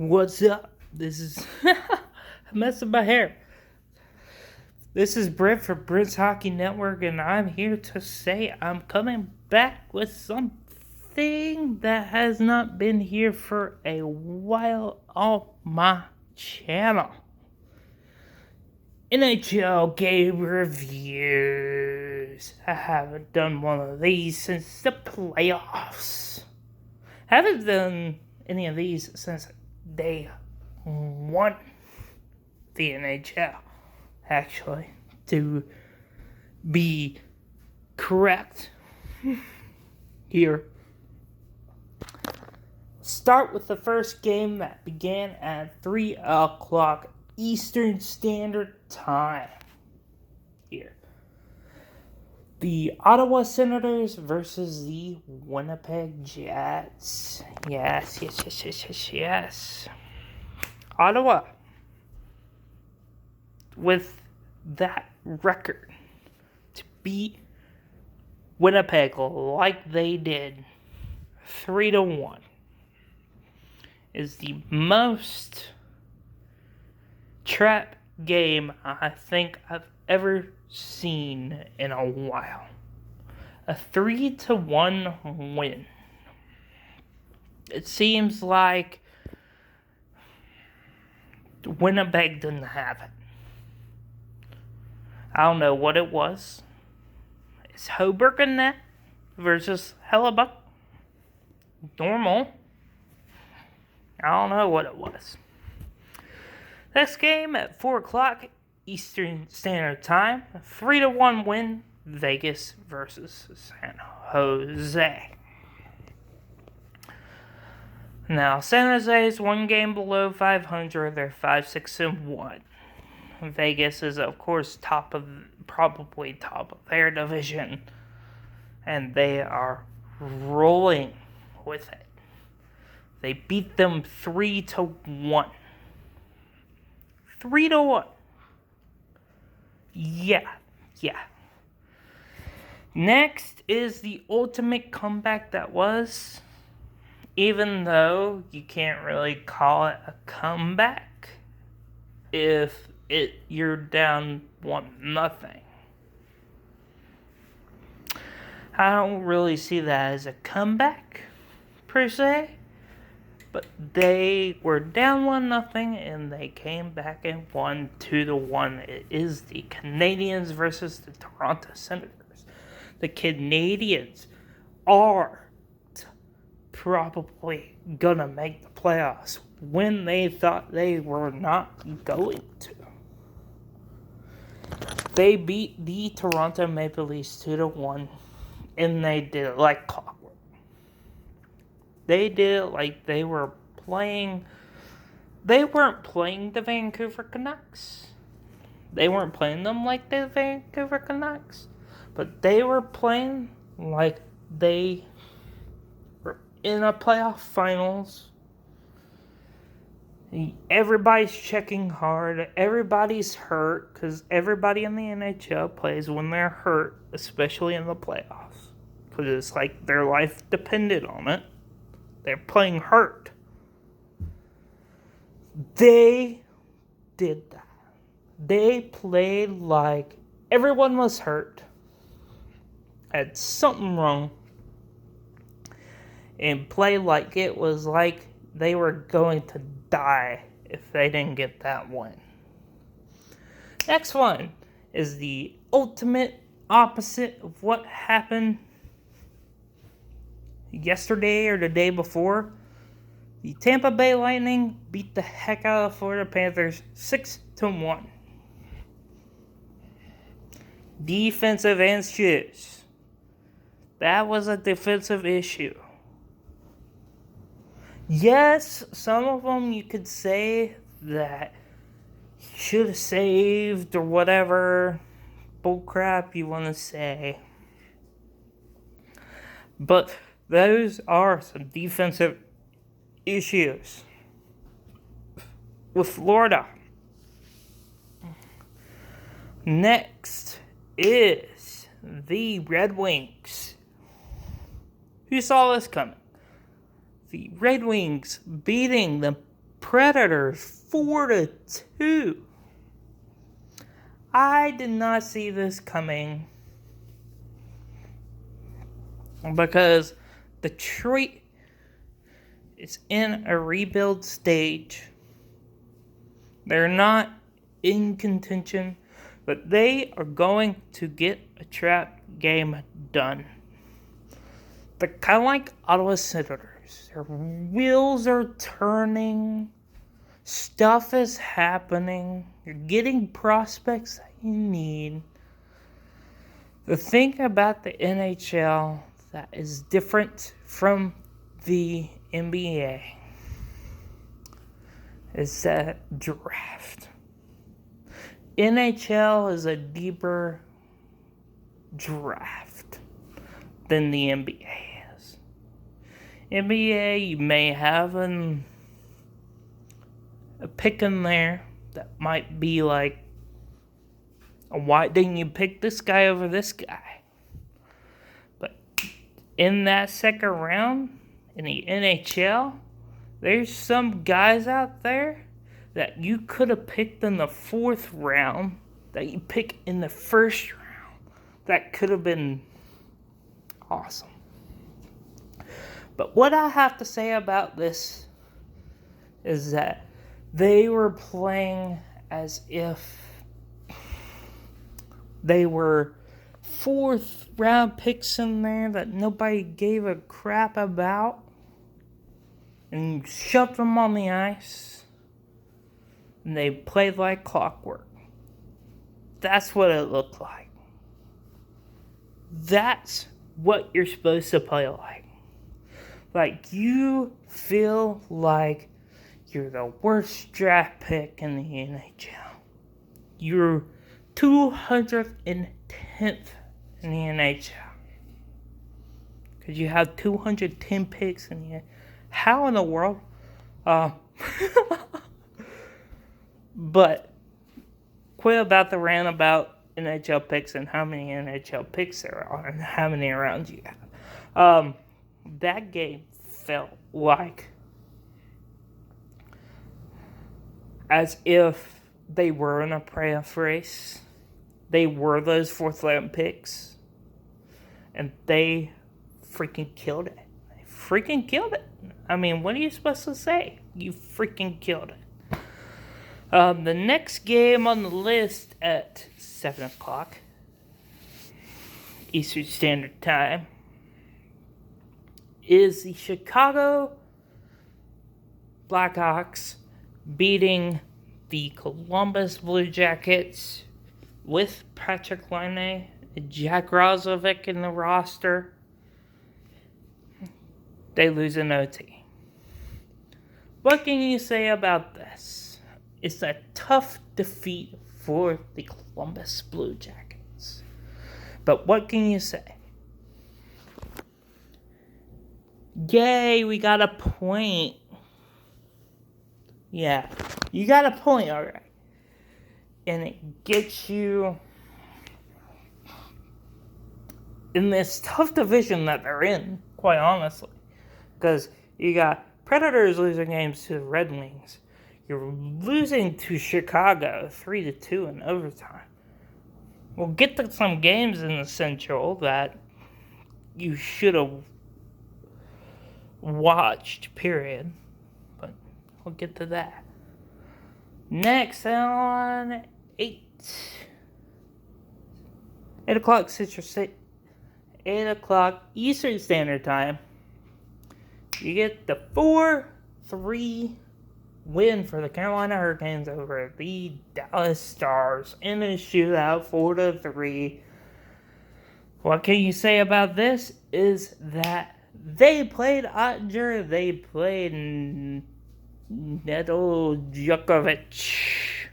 What's up? This is a mess of my hair. This is Brent for Brent's Hockey Network, and I'm here to say I'm coming back with something that has not been here for a while on my channel. NHL game reviews. I haven't done one of these since the playoffs. Haven't done any of these since day one. The NHL, actually, to be correct here. Start with the first game that began at 3 o'clock Eastern Standard Time. Here. The Ottawa Senators versus the Winnipeg Jets. Yes. Ottawa, with that record, to beat Winnipeg like they did, 3-1, is the most trap game I think I've ever seen in a while. A 3-1 win. It seems like Winnipeg didn't have it. I don't know what it was. Is Hoburger net versus Hellebuck normal? I don't know what it was. Next game at 4 o'clock Eastern Standard Time. 3-1 win. Vegas versus San Jose. Now, San Jose is one game below 500. They're 5-6-1. Vegas is, of course, probably top of their division. And they are rolling with it. They beat them 3-1. 3-1. Yeah. Next is the ultimate comeback that was, even though you can't really call it a comeback if you're down 1-0. I don't really see that as a comeback per se. But they were down 1-0 and they came back and won 2-1. It is the Canadiens versus the Toronto Senators. The Canadiens are probably gonna make the playoffs when they thought they were not going to. They beat the Toronto Maple Leafs 2-1, and they did it like clockwork. They did it like they were playing. They weren't playing the Vancouver Canucks. They weren't playing them like the Vancouver Canucks. But they were playing like they were in a playoff finals. Everybody's checking hard. Everybody's hurt. Because everybody in the NHL plays when they're hurt. Especially in the playoffs. Because it's like their life depended on it. They're playing hurt. They did that. They played like everyone was hurt, had something wrong, and played like it was like they were going to die if they didn't get that win. Next one is the ultimate opposite of what happened yesterday or the day before. The Tampa Bay Lightning beat the heck out of the Florida Panthers 6-1. Defensive issues. That was a defensive issue. Yes, some of them you could say that should have saved or whatever bullcrap you want to say. But those are some defensive issues with Florida. Next is the Red Wings. Who saw this coming? The Red Wings beating the Predators 4-2. I did not see this coming because Detroit is in a rebuild stage. They're not in contention, but they are going to get a trap game done. They're kind of like Ottawa Senators. Their wheels are turning. Stuff is happening. You're getting prospects that you need. The thing about the NHL that is different from the NBA is that draft. NHL is a deeper draft than the NBA is. NBA, you may have a pick in there that might be like, why didn't you pick this guy over this guy? But in that second round, in the NHL, there's some guys out there that you could have picked in the fourth round that you pick in the first round. That could have been awesome. But what I have to say about this is that they were playing as if they were fourth round picks in there that nobody gave a crap about, and shoved them on the ice, and they played like clockwork. That's what it looked like. That's what you're supposed to play like. Like, you feel like you're the worst draft pick in the NHL. You're 210th in the NHL. Because you have 210 picks in the NHL. How in the world? But quit about the rant about NHL picks and how many NHL picks there are and how many rounds you have. That game felt like as if they were in a playoff race. They were those fourth round picks. And they freaking killed it. They freaking killed it. I mean, what are you supposed to say? You freaking killed it. The next game on the list at 7 o'clock Eastern Standard Time is the Chicago Blackhawks beating the Columbus Blue Jackets with Patrick Laine, Jack Roslovic in the roster. They lose in OT. What can you say about this? It's a tough defeat for the Columbus Blue Jackets. But what can you say? Yay, we got a point. Yeah, you got a point, alright. And it gets you in this tough division that they're in, quite honestly. Because you got Predators losing games to the Red Wings. You're losing to Chicago 3-2 in overtime. We'll get to some games in the Central that you should have watched, period. But we'll get to that. Next on 8 o'clock Central State, 8 o'clock Eastern Standard Time, you get the 4-3 win for the Carolina Hurricanes over the Dallas Stars in a shootout, 4-3. What can you say about this is that they played Ottinger, they played Neto Djokovic.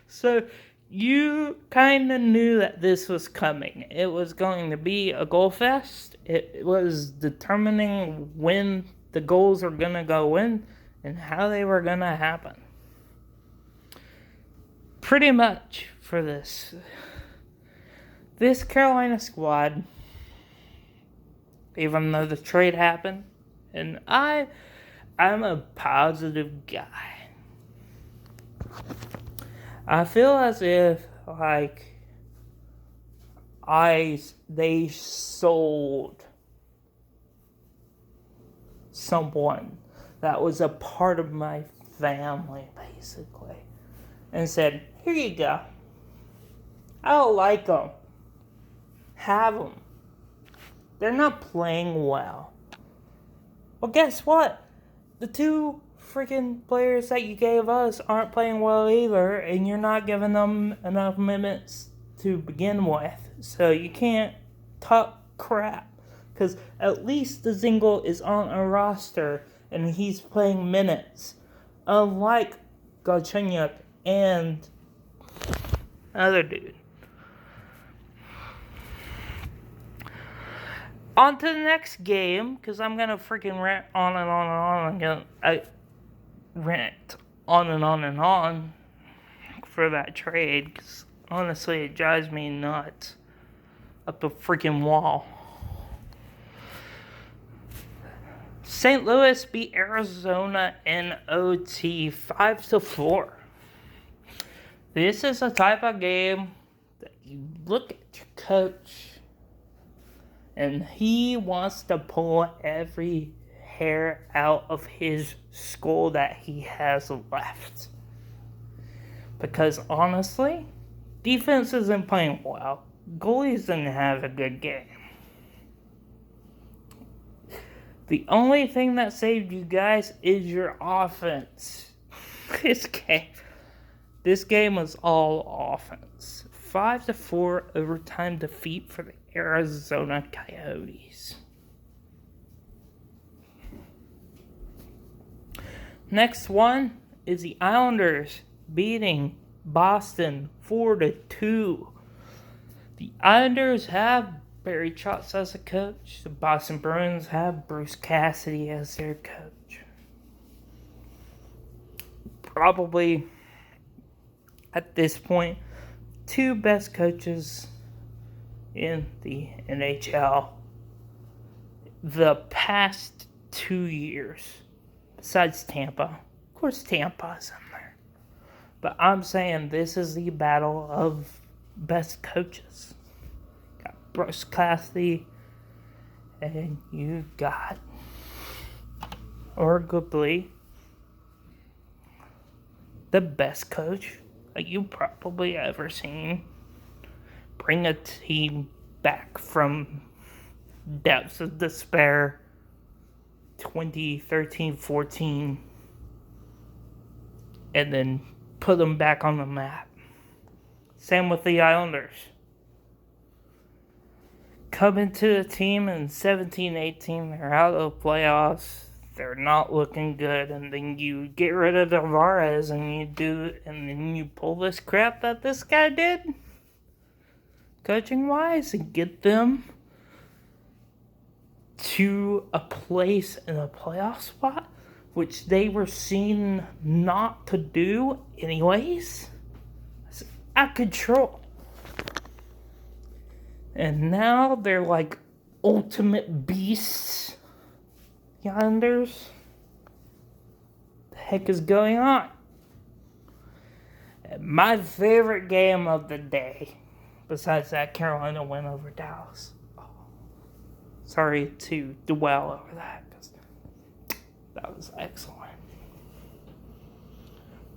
So you kind of knew that this was coming. It was going to be a goal fest. It was determining when the goals were going to go in and how they were going to happen. Pretty much for this. This Carolina squad, even though the trade happened, And I'm a positive guy. I feel as if, like, they sold someone that was a part of my family, basically, and said, here you go. I don't like them. Have them. They're not playing well. Well, guess what? The two freaking players that you gave us aren't playing well either, and you're not giving them enough minutes to begin with. So you can't talk crap. Because at least the Zingle is on a roster, and he's playing minutes. Unlike Galchenyuk and other dude. On to the next game, because I'm going to freaking rant on and on and on. I rant on and on and on for that trade, because honestly, it drives me nuts up the freaking wall. St. Louis beat Arizona in OT 5-4. This is a type of game that you look at your coach, and he wants to pull every hair out of his skull that he has left. Because honestly, defense isn't playing well. Goalies didn't have a good game. The only thing that saved you guys is your offense. This game was all offense. 5-4 overtime defeat for the Arizona Coyotes. Next one is the Islanders beating Boston 4-2. The Islanders have Barry Trotz as a coach. The Boston Bruins have Bruce Cassidy as their coach. Probably, at this point, two best coaches in the NHL the past 2 years, besides Tampa. Of course, Tampa's in there. But I'm saying this is the battle of best coaches. Got Bruce Cassidy, and you got arguably the best coach that you probably ever seen bring a team back from depths of despair 2013-14 and then put them back on the map. Same with the Islanders. Coming to the team in 17-18, they're out of the playoffs. They're not looking good, and then you get rid of Tavares and then you pull this crap that this guy did, coaching wise, and get them to a place in a playoff spot, which they were seen not to do anyways. It's out of control. And now they're like ultimate beasts. The Islanders. The heck is going on? And my favorite game of the day, besides that Carolina win over Dallas. Sorry to dwell over that, because that was excellent.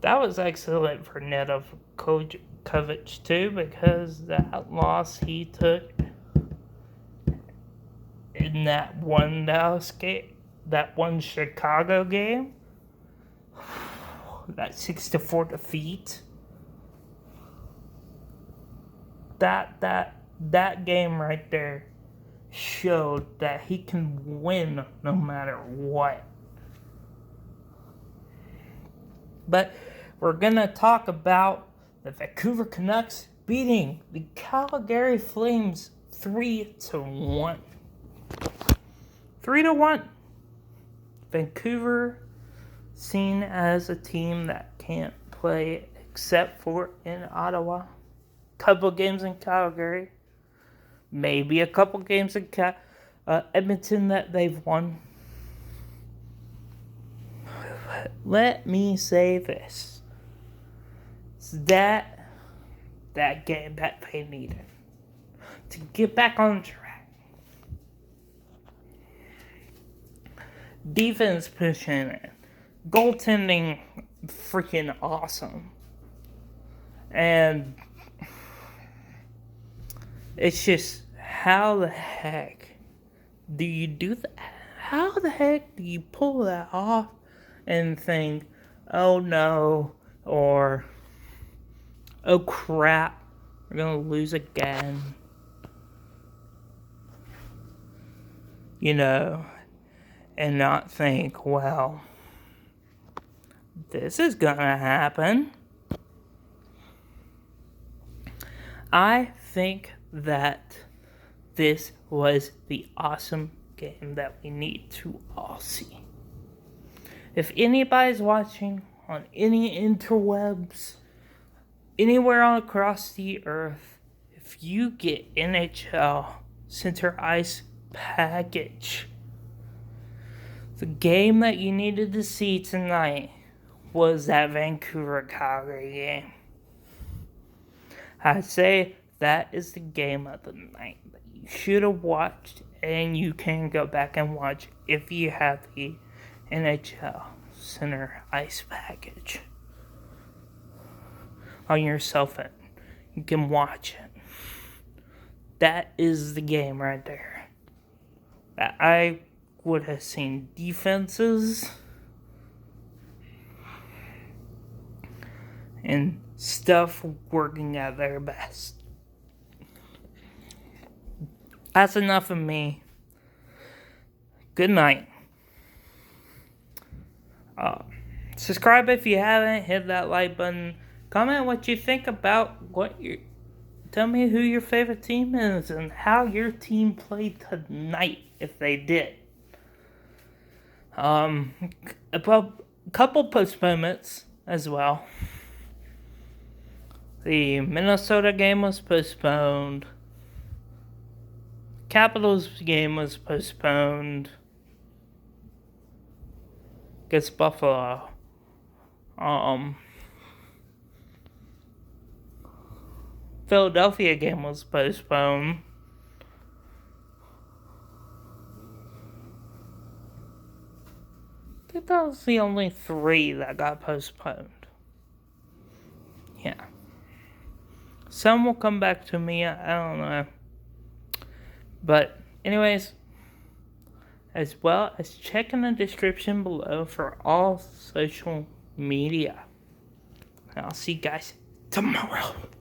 That was excellent for Nedeljkovic too, because that loss he took in that one Dallas game, that one Chicago game, that 6-4 defeat. That game right there showed that he can win no matter what. But we're going to talk about the Vancouver Canucks beating the Calgary Flames 3-1. 3-1. Vancouver seen as a team that can't play except for in Ottawa. Couple games in Calgary. Maybe a couple games in Edmonton that they've won. let me say this. It's that game that they needed to get back on track. Defense pushing it. Goaltending freaking awesome. And it's just, how the heck do you do that? How the heck do you pull that off and think, oh no, or oh crap, we're gonna lose again? You know, and not think, well, this is gonna happen. I think that this was the awesome game that we need to all see. If anybody's watching on any interwebs, anywhere across the earth, if you get NHL Center Ice package, the game that you needed to see tonight was that Vancouver Calgary game. I'd say that is the game of the night that you should have watched, and you can go back and watch if you have the NHL Center Ice package on your cell phone. You can watch it. That is the game right there. I would have seen defenses and stuff working at their best. That's enough of me. Good night. Subscribe if you haven't. Hit that like button. Comment what you think about tell me who your favorite team is and how your team played tonight, if they did. A couple postponements as well. The Minnesota game was postponed. Capitals game was postponed against Buffalo. Philadelphia game was postponed. I think that was the only 3 that got postponed. Yeah. Some will come back to me, I don't know. But, anyways, as well as check in the description below for all social media. And I'll see you guys tomorrow.